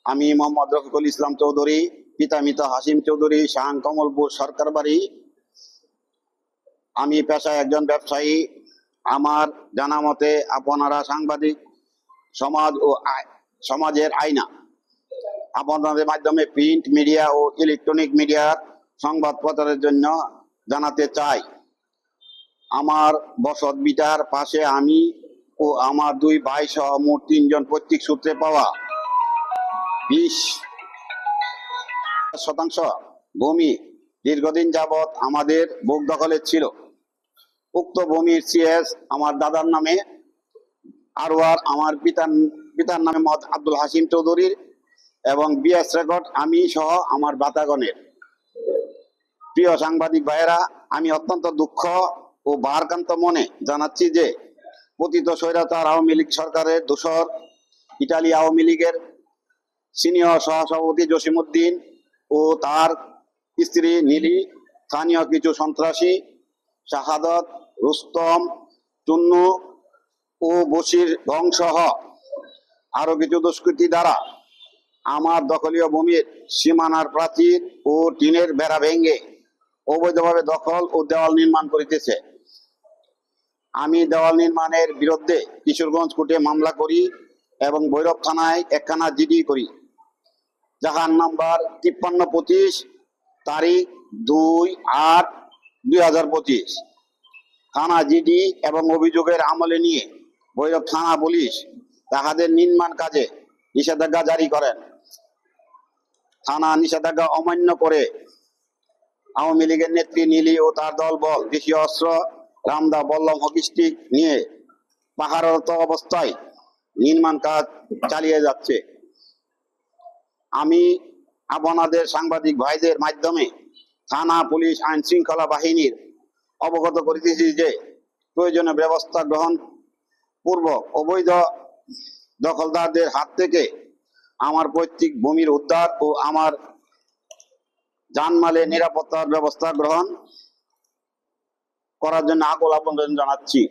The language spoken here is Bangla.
আমি মোহাম্মদ রফিকুল ইসলাম চৌধুরী, পিতা মৃত হাসিম চৌধুরী, শাহান কমলপুর সরকার বাড়ি। আমি পেশায় একজন ব্যবসায়ী। আমার জানা মতে আপনারা সাংবাদিক সমাজ ও সমাজের আয়না। আপনাদের মাধ্যমে প্রিন্ট মিডিয়া ও ইলেকট্রনিক মিডিয়ার সংবাদ প্রচারের জন্য জানাতে চাই, আমার বসত ভিটার পাশে আমি ও আমার দুই ভাই সহ মোট 3 জন পৈতৃক সূত্রে পাওয়া 20% ভূমি দীর্ঘদিন যাবৎ আমাদের ভোগ দখলে ছিল। উক্ত ভূমির সিএস আমার দাদার নামে, আরওয়ার আমার পিতার নামে মোহাম্মদ আব্দুল হাসিম চৌধুরীর, এবং বিএস রেকর্ড আমি সহ আমার বাতাগণের। প্রিয় সাংবাদিক ভাইয়েরা, আমি অত্যন্ত দুঃখ ও ভারাক্রান্ত মনে জানাচ্ছি যে পতিত স্বৈরাচার আওয়ামী লীগ সরকারের দোসর ইটালি আওয়ামী লীগের সিনিয়র সহসভাপতি জসিমউদ্দিন ও তার স্ত্রী নীলি, স্থানীয় কিছু সন্ত্রাসী শাহাদত, রুস্তম, টুন্নু ও বশির সহ আরো কিছু দুষ্কৃতী দ্বারা আমার দখলীয় ভূমির সীমানার প্রাচীর ও টিনের বেড়া ভেঙে অবৈধভাবে দখল ও দেওয়াল নির্মাণ করিতেছে। আমি দেওয়াল নির্মাণের বিরুদ্ধে কিশোরগঞ্জ কোর্টে মামলা করি এবং ভৈরব থানায় একখানা জিডি করি, যাহার নাম্বার 5325, তারিখ 2/8/2025। থানা জিডি এবং অভিযোগের আমলে নিয়ে ভৈরব থানা পুলিশ তাহাদের নির্মাণ কাজে নিষেধাজ্ঞা জারি করেন। থানা নিষেধাজ্ঞা অমান্য করে আওয়ামী লীগের নেত্রী নীলি ও তার দলবল দেশীয় অস্ত্র, রামদা, বল্লম, হকি স্টিক নিয়ে পাহাড়রত অবস্থায় নির্মাণ কাজ চালিয়ে যাচ্ছে। আমি আপনাদের সাংবাদিক ভাইদের মাধ্যমে থানা, পুলিশ, আইন শৃঙ্খলা বাহিনীর অবগত করিতেছি যে প্রয়োজনীয় ব্যবস্থা গ্রহণ পূর্বক অবৈধ দখলদারদের হাত থেকে আমার পৈতৃক ভূমির উদ্ধার ও আমার জানমালের নিরাপত্তার ব্যবস্থা গ্রহণ করার জন্য আকুল আবেদন জানাচ্ছি।